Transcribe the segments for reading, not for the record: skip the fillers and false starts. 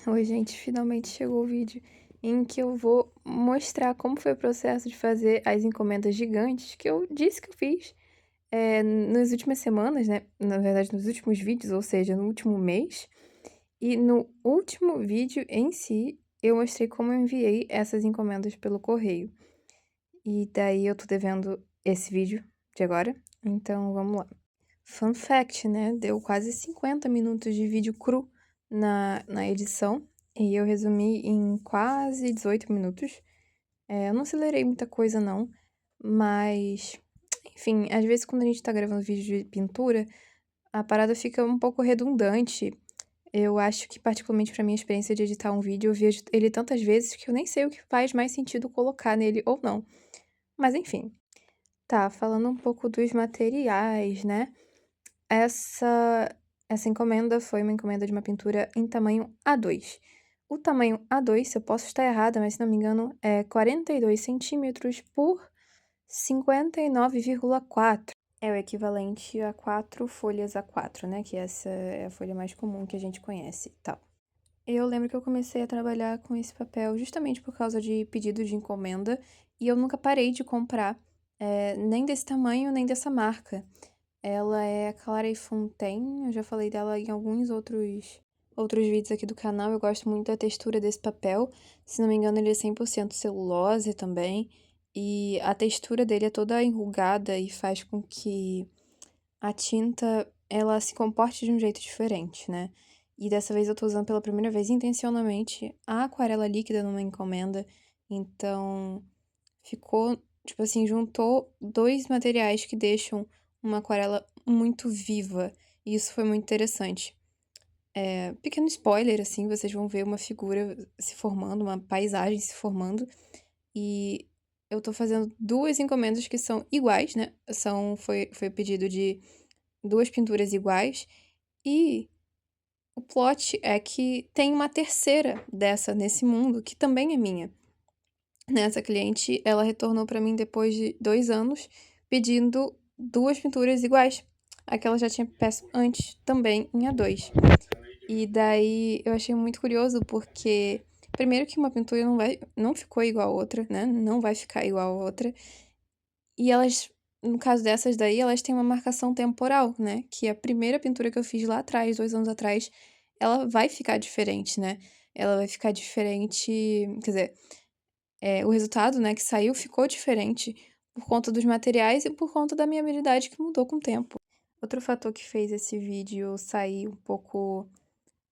Oi, gente, finalmente chegou o vídeo em que eu vou mostrar como foi o processo de fazer as encomendas gigantes que eu disse que eu fiz nas últimas semanas, né? Na verdade, nos últimos vídeos, ou seja, no último mês. E no último vídeo em si, eu mostrei como eu enviei essas encomendas pelo correio. E daí eu tô devendo esse vídeo de agora, então vamos lá. Fun fact, né? Deu quase 50 minutos de vídeo cru na edição e eu resumi em quase 18 minutos. Eu não acelerei muita coisa, não, mas, enfim, às vezes quando a gente tá gravando vídeo de pintura, a parada fica um pouco redundante. Eu acho que, particularmente pra minha experiência de editar um vídeo, eu vejo ele tantas vezes que eu nem sei o que faz mais sentido colocar nele ou não. Mas, enfim. Tá, falando um pouco dos materiais, né? Essa essa encomenda foi uma encomenda de uma pintura em tamanho A2. O tamanho A2, eu posso estar errada, mas se não me engano, é 42 centímetros por 59,4. É o equivalente a 4 folhas A4, né? Que essa é a folha mais comum que a gente conhece e tal. Eu lembro que eu comecei a trabalhar com esse papel justamente por causa de pedido de encomenda e eu nunca parei de comprar, nem desse tamanho, nem dessa marca. Ela é a Clara Fontaine, eu já falei dela em alguns outros vídeos aqui do canal. Eu gosto muito da textura desse papel. Se não me engano, ele é 100% celulose também. E a textura dele é toda enrugada e faz com que a tinta ela se comporte de um jeito diferente, né? E dessa vez eu tô usando pela primeira vez intencionalmente a aquarela líquida numa encomenda. Então, ficou, tipo assim, juntou dois materiais que deixam uma aquarela muito viva. E isso foi muito interessante. Pequeno spoiler, assim, vocês vão ver uma figura se formando, uma paisagem se formando. E eu tô fazendo duas encomendas que são iguais, né? Foi pedido de duas pinturas iguais. E o plot é que tem uma terceira dessa nesse mundo que também é minha. Nessa cliente, ela retornou para mim depois de 2 anos, pedindo 2 pinturas iguais, a que ela já tinha peço antes, também em A2. E daí eu achei muito curioso, porque primeiro que uma pintura não ficou igual a outra, né, não vai ficar igual a outra, e elas, no caso dessas daí, elas têm uma marcação temporal, né, que a primeira pintura que eu fiz lá atrás, 2 anos atrás, ela vai ficar diferente, né, ela vai ficar diferente, quer dizer, o resultado, né, que saiu ficou diferente por conta dos materiais e por conta da minha habilidade que mudou com o tempo. Outro fator que fez esse vídeo sair um pouco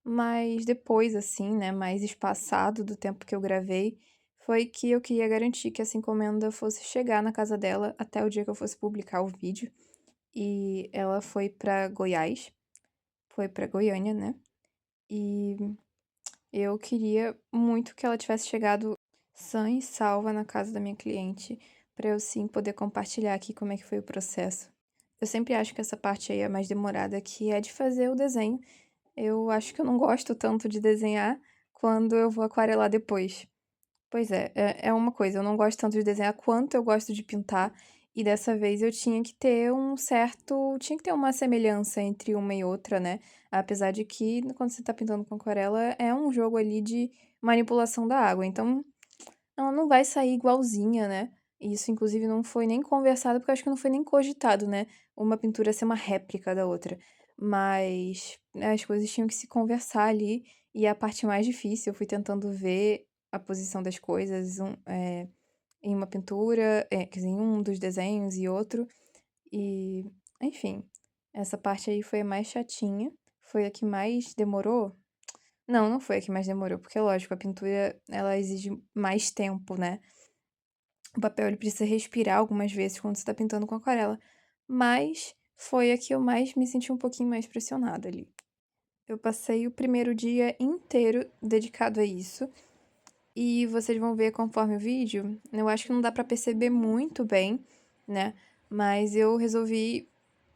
mais depois, assim, né, mais espaçado do tempo que eu gravei, foi que eu queria garantir que essa encomenda fosse chegar na casa dela até o dia que eu fosse publicar o vídeo. E ela foi pra Goiás, foi pra Goiânia, né? E eu queria muito que ela tivesse chegado sã e salva na casa da minha cliente, para eu sim poder compartilhar aqui como é que foi o processo. Eu sempre acho que essa parte aí é mais demorada, que é de fazer o desenho. Eu acho que eu não gosto tanto de desenhar quando eu vou aquarelar depois. Pois é uma coisa, eu não gosto tanto de desenhar quanto eu gosto de pintar, e dessa vez eu tinha que ter uma semelhança entre uma e outra, né, apesar de que quando você tá pintando com aquarela é um jogo ali de manipulação da água, então ela não vai sair igualzinha, né, e isso inclusive não foi nem conversado, porque eu acho que não foi nem cogitado, né, uma pintura ser uma réplica da outra, mas, né, as coisas tinham que se conversar ali, e a parte mais difícil eu fui tentando ver a posição das coisas, em uma pintura, quer dizer, em um dos desenhos e outro. E, enfim, essa parte aí foi a mais chatinha. Foi a que mais demorou? Não, não foi a que mais demorou, porque lógico, a pintura ela exige mais tempo, né? O papel ele precisa respirar algumas vezes quando você tá pintando com aquarela. Mas foi a que eu mais me senti um pouquinho mais pressionada ali. Eu passei o primeiro dia inteiro dedicado a isso. E vocês vão ver conforme o vídeo, eu acho que não dá pra perceber muito bem, né? Mas eu resolvi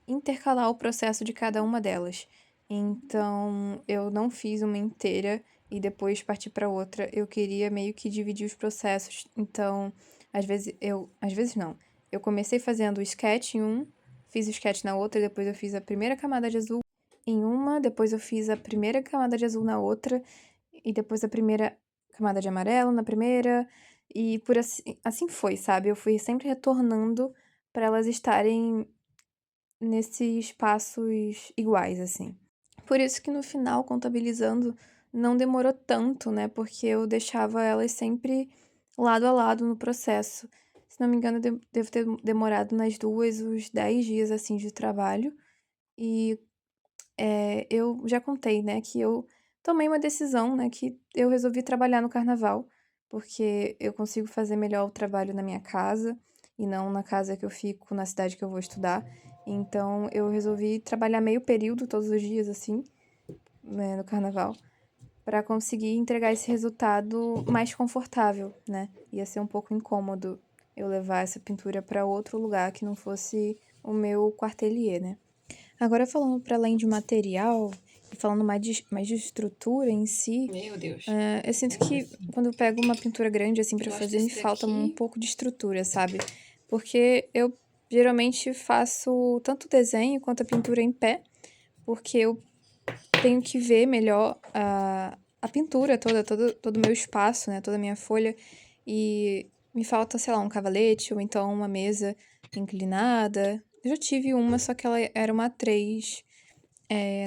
intercalar o processo de cada uma delas. Então, eu não fiz uma inteira e depois partir para outra. Eu queria meio que dividir os processos. Então, às vezes não. Eu comecei fazendo o sketch em um, fiz o sketch na outra, depois eu fiz a primeira camada de azul em uma, depois eu fiz a primeira camada de azul na outra, e depois a primeira camada de amarelo na primeira, e por assim foi, sabe? Eu fui sempre retornando para elas estarem nesses passos iguais, assim. Por isso que no final, contabilizando, não demorou tanto, né? Porque eu deixava elas sempre lado a lado no processo. Se não me engano, devo ter demorado nas duas uns 10 dias, assim, de trabalho. E eu já contei, né, que eu tomei uma decisão, né, que eu resolvi trabalhar no carnaval, porque eu consigo fazer melhor o trabalho na minha casa e não na casa que eu fico, na cidade que eu vou estudar. Então eu resolvi trabalhar meio período todos os dias, assim, né, no carnaval, para conseguir entregar esse resultado mais confortável, né? Ia ser um pouco incômodo eu levar essa pintura para outro lugar que não fosse o meu quartelier, né? Agora falando para além de material e falando mais de estrutura em si, Meu Deus. eu sinto que quando eu pego uma pintura grande assim para Gosto fazer, me desse falta um daqui. pouco de estrutura, sabe? Porque eu geralmente faço tanto o desenho quanto a pintura em pé, porque eu tenho que ver melhor a pintura toda, todo o meu espaço, né? Toda a minha folha. E me falta, sei lá, um cavalete ou então uma mesa inclinada. Eu já tive uma, só que ela era uma A3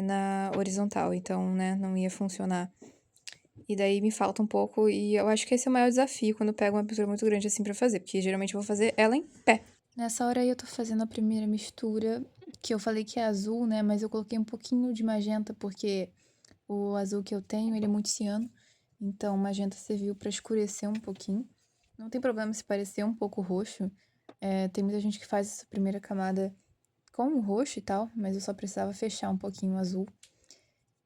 na horizontal, então, né, não ia funcionar. E daí me falta um pouco, e eu acho que esse é o maior desafio quando eu pego uma pintura muito grande assim pra fazer, porque geralmente eu vou fazer ela em pé. Nessa hora aí eu tô fazendo a primeira mistura, que eu falei que é azul, né, mas eu coloquei um pouquinho de magenta, porque o azul que eu tenho, ele é muito ciano, então o magenta serviu pra escurecer um pouquinho. Não tem problema se parecer um pouco roxo, tem muita gente que faz essa primeira camada com o roxo e tal, mas eu só precisava fechar um pouquinho o azul.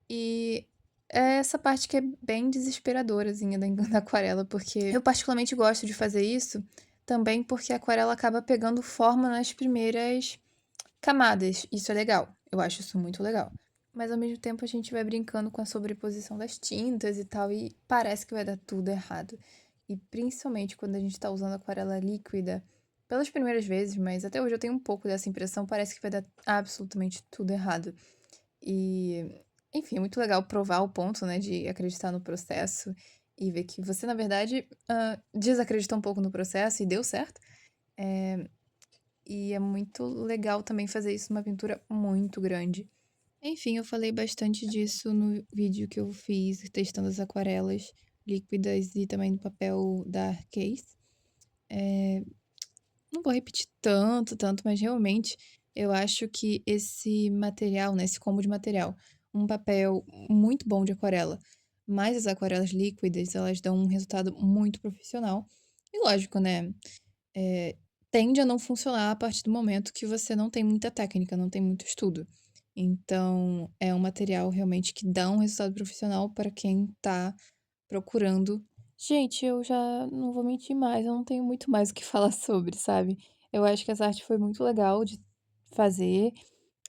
E é essa parte que é bem desesperadorazinha da aquarela, porque eu particularmente gosto de fazer isso também porque a aquarela acaba pegando forma nas primeiras camadas. Isso é legal. Eu acho isso muito legal. Mas ao mesmo tempo a gente vai brincando com a sobreposição das tintas e tal, e parece que vai dar tudo errado. E principalmente quando a gente tá usando aquarela líquida, pelas primeiras vezes, mas até hoje eu tenho um pouco dessa impressão, parece que vai dar absolutamente tudo errado. E, enfim, é muito legal provar o ponto, né, de acreditar no processo e ver que você, na verdade, desacreditou um pouco no processo e deu certo. E é muito legal também fazer isso numa pintura muito grande. Enfim, eu falei bastante disso no vídeo que eu fiz testando as aquarelas líquidas e também no papel da Arcase. Não vou repetir tanto, mas realmente eu acho que esse material, né, esse combo de material, um papel muito bom de aquarela, mais as aquarelas líquidas, elas dão um resultado muito profissional. E lógico, né, eh, tende a não funcionar a partir do momento que você não tem muita técnica, não tem muito estudo. Então, é um material realmente que dá um resultado profissional para quem tá procurando. Gente, eu já não vou mentir mais, eu não tenho muito mais o que falar sobre, sabe? Eu acho que essa arte foi muito legal de fazer.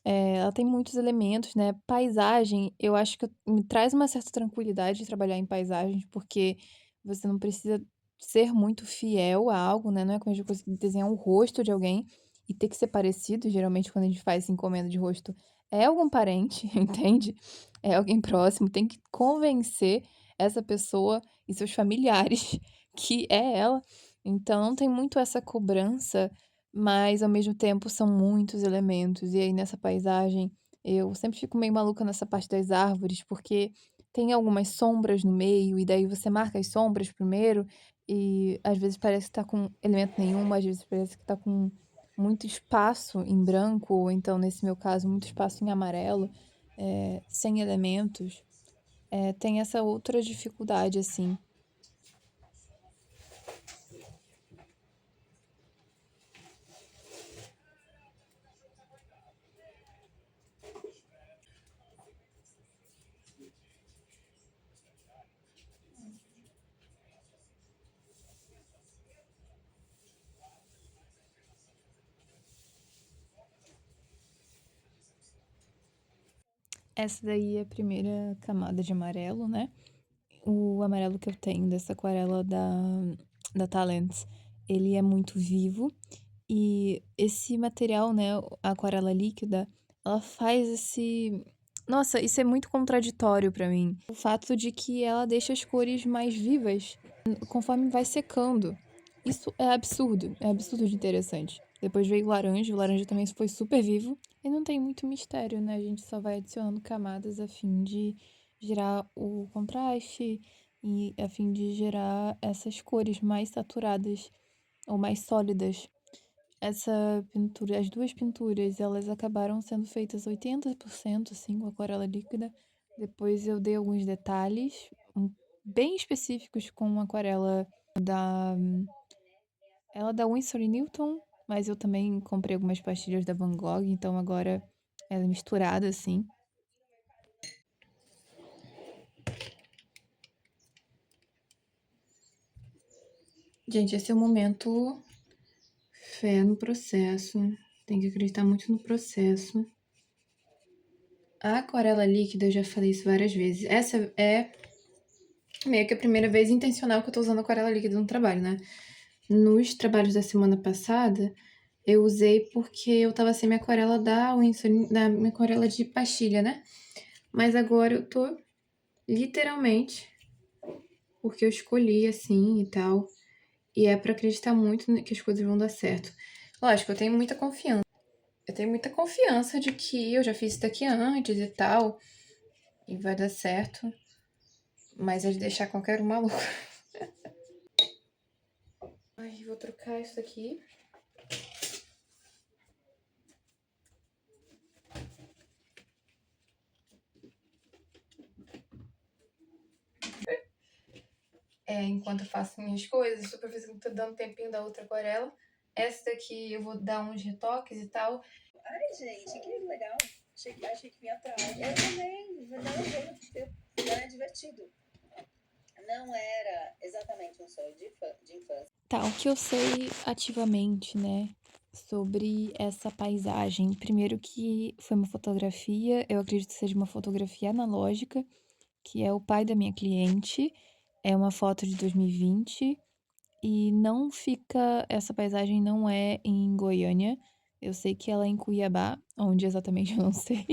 Ela tem muitos elementos, né? Paisagem, eu acho que me traz uma certa tranquilidade trabalhar em paisagens, porque você não precisa ser muito fiel a algo, né? Não é como a gente conseguir desenhar um rosto de alguém e ter que ser parecido. Geralmente, quando a gente faz encomenda de rosto, é algum parente, entende? É alguém próximo, tem que convencer essa pessoa e seus familiares que é ela. Então, não tem muito essa cobrança, mas ao mesmo tempo são muitos elementos. E aí nessa paisagem, eu sempre fico meio maluca nessa parte das árvores, porque tem algumas sombras no meio, e daí você marca as sombras primeiro, e às vezes parece que tá com elemento nenhum, às vezes parece que tá com muito espaço em branco, ou então, nesse meu caso, muito espaço em amarelo, sem elementos. Tem essa outra dificuldade, assim. Essa daí é a primeira camada de amarelo, né? O amarelo que eu tenho dessa aquarela da Talents, ele é muito vivo e esse material, né, a aquarela líquida, ela faz Nossa, isso é muito contraditório pra mim. O fato de que ela deixa as cores mais vivas conforme vai secando. Isso é absurdo de interessante. Depois veio o laranja também foi super vivo. E não tem muito mistério, né? A gente só vai adicionando camadas a fim de gerar o contraste e a fim de gerar essas cores mais saturadas ou mais sólidas. Essa pintura, as duas pinturas, elas acabaram sendo feitas 80% assim, com aquarela líquida. Depois eu dei alguns detalhes bem específicos com aquarela da ela da Winsor e Newton, mas eu também comprei algumas pastilhas da Van Gogh, então agora ela é misturada assim. Gente, esse é o momento fé no processo. Tem que acreditar muito no processo. A aquarela líquida, eu já falei isso várias vezes. Essa é meio que a primeira vez intencional que eu tô usando aquarela líquida no trabalho, né? Nos trabalhos da semana passada, eu usei porque eu tava sem minha aquarela da Winsor, da minha aquarela de pastilha, né? Mas agora eu tô literalmente porque eu escolhi assim e tal. E é pra acreditar muito que as coisas vão dar certo. Lógico, eu tenho muita confiança. Eu tenho muita confiança de que eu já fiz isso daqui antes e tal. E vai dar certo. Mas é de deixar qualquer um maluco. Ai, vou trocar isso daqui. Enquanto eu faço minhas coisas, super feliz que tô dando um tempinho da outra aquarela. Essa daqui eu vou dar uns retoques e tal. Ai, gente, que legal. Achei que vinha atrás. Eu também. Não, não é divertido. Não era exatamente um sonho de infância. Tá, o que eu sei ativamente, né, sobre essa paisagem? Primeiro que foi uma fotografia, eu acredito que seja uma fotografia analógica, que é o pai da minha cliente. É uma foto de 2020 e não fica. Essa paisagem não é em Goiânia. Eu sei que ela é em Cuiabá, onde exatamente eu não sei.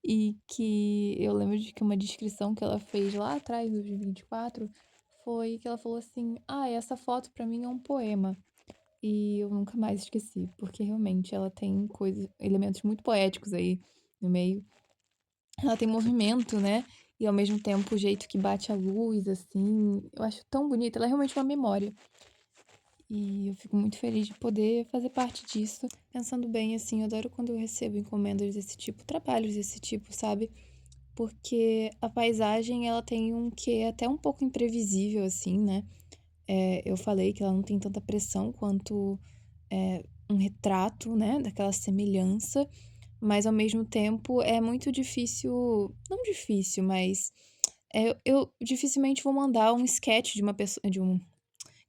E que eu lembro de que uma descrição que ela fez lá atrás, em 2024, foi que ela falou assim: Ah, essa foto pra mim é um poema. E eu nunca mais esqueci, porque realmente ela tem coisas, elementos muito poéticos aí no meio. Ela tem movimento, né? E ao mesmo tempo o jeito que bate a luz, assim, eu acho tão bonita. Ela é realmente uma memória. E eu fico muito feliz de poder fazer parte disso. Pensando bem, assim, eu adoro quando eu recebo encomendas desse tipo, trabalhos desse tipo, sabe? Porque a paisagem, ela tem um quê até um pouco imprevisível, assim, né? Eu falei que ela não tem tanta pressão quanto um retrato, né? Daquela semelhança. Mas, ao mesmo tempo, é muito difícil... Não difícil, mas... eu dificilmente vou mandar um sketch de uma pessoa, de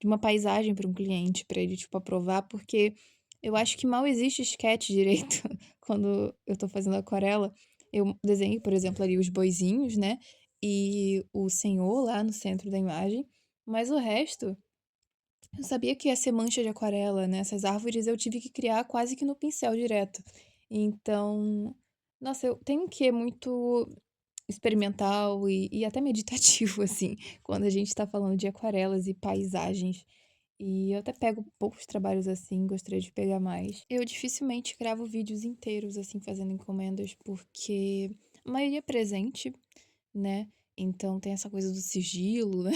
uma paisagem para um cliente, para ele, tipo, aprovar, porque eu acho que mal existe sketch direito quando eu tô fazendo aquarela. Eu desenho, por exemplo, ali os boizinhos, né? E o senhor lá no centro da imagem, mas o resto, eu sabia que ia ser mancha de aquarela, né? Essas árvores eu tive que criar quase que no pincel direto. Então, nossa, eu tenho que é muito experimental e até meditativo, assim, quando a gente tá falando de aquarelas e paisagens. E eu até pego poucos trabalhos assim, gostaria de pegar mais. Eu dificilmente gravo vídeos inteiros, assim, fazendo encomendas, porque a maioria é presente, né? Então tem essa coisa do sigilo, né?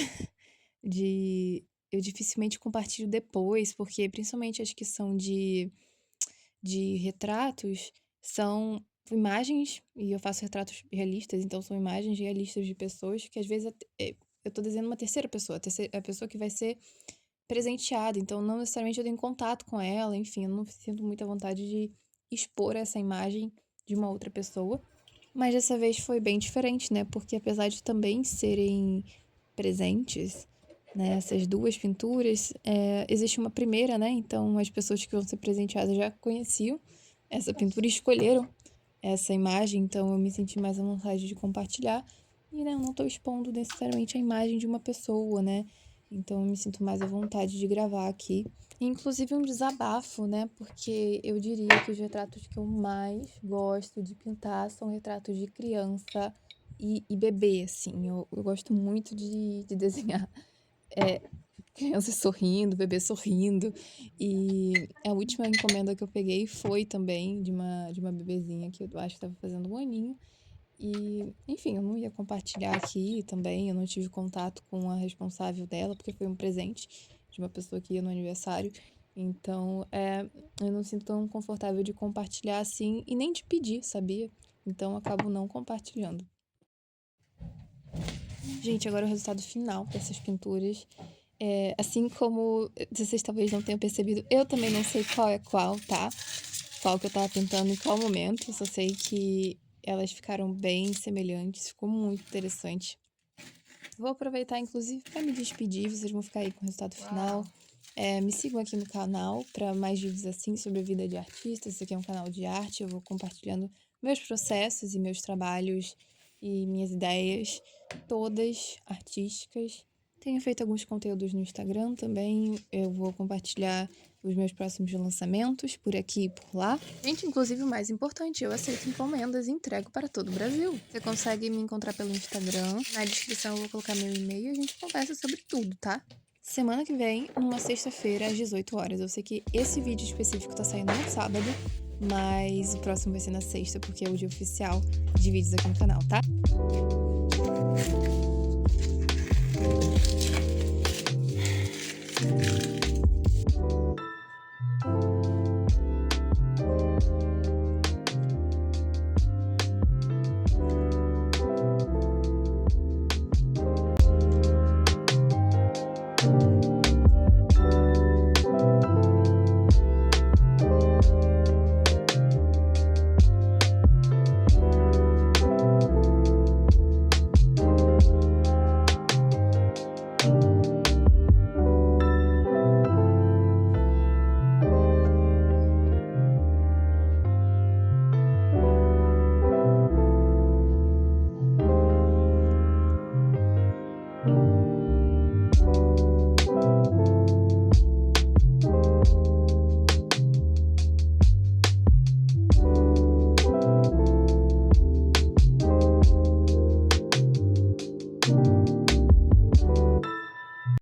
De. Eu dificilmente compartilho depois, porque principalmente as que são de retratos são imagens, e eu faço retratos realistas, então são imagens realistas de pessoas que às vezes eu tô desenhando uma terceira pessoa, a pessoa que vai ser presenteada, então não necessariamente eu tenho contato com ela, enfim, eu não sinto muita vontade de expor essa imagem de uma outra pessoa. Mas dessa vez foi bem diferente, né? Porque apesar de também serem presentes, né, essas duas pinturas, existe uma primeira, né? Então as pessoas que vão ser presenteadas já conheciam essa pintura e escolheram essa imagem, então eu me senti mais à vontade de compartilhar. E, né, eu não estou expondo necessariamente a imagem de uma pessoa, né? Então eu me sinto mais à vontade de gravar aqui. Inclusive um desabafo, né? Porque eu diria que os retratos que eu mais gosto de pintar são retratos de criança e bebê, assim. Eu gosto muito de desenhar crianças sorrindo, bebê sorrindo. E a última encomenda que eu peguei foi também de uma bebezinha que eu acho que estava fazendo 1 aninho. E, enfim, eu não ia compartilhar aqui também, eu não tive contato com a responsável dela, porque foi um presente de uma pessoa que ia no aniversário. Então, eu não sinto tão confortável de compartilhar assim e nem de pedir, sabia? Então, eu acabo não compartilhando. Gente, agora o resultado final dessas pinturas. Assim como vocês talvez não tenham percebido, eu também não sei qual é qual, tá? Qual que eu tava pintando em qual momento. Eu só sei que elas ficaram bem semelhantes, ficou muito interessante. Vou aproveitar, inclusive, para me despedir. Vocês vão ficar aí com o resultado final. Me sigam aqui no canal para mais vídeos assim sobre a vida de artista. Esse aqui é um canal de arte. Eu vou compartilhando meus processos e meus trabalhos e minhas ideias, todas artísticas. Tenho feito alguns conteúdos no Instagram também. Eu vou compartilhar os meus próximos lançamentos por aqui e por lá. Gente, inclusive o mais importante, eu aceito encomendas e entrego para todo o Brasil. Você consegue me encontrar pelo Instagram. Na descrição eu vou colocar meu e-mail e a gente conversa sobre tudo, tá? Semana que vem, numa sexta-feira, às 18 horas. Eu sei que esse vídeo específico tá saindo no sábado, mas o próximo vai ser na sexta, porque é o dia oficial de vídeos aqui no canal, tá?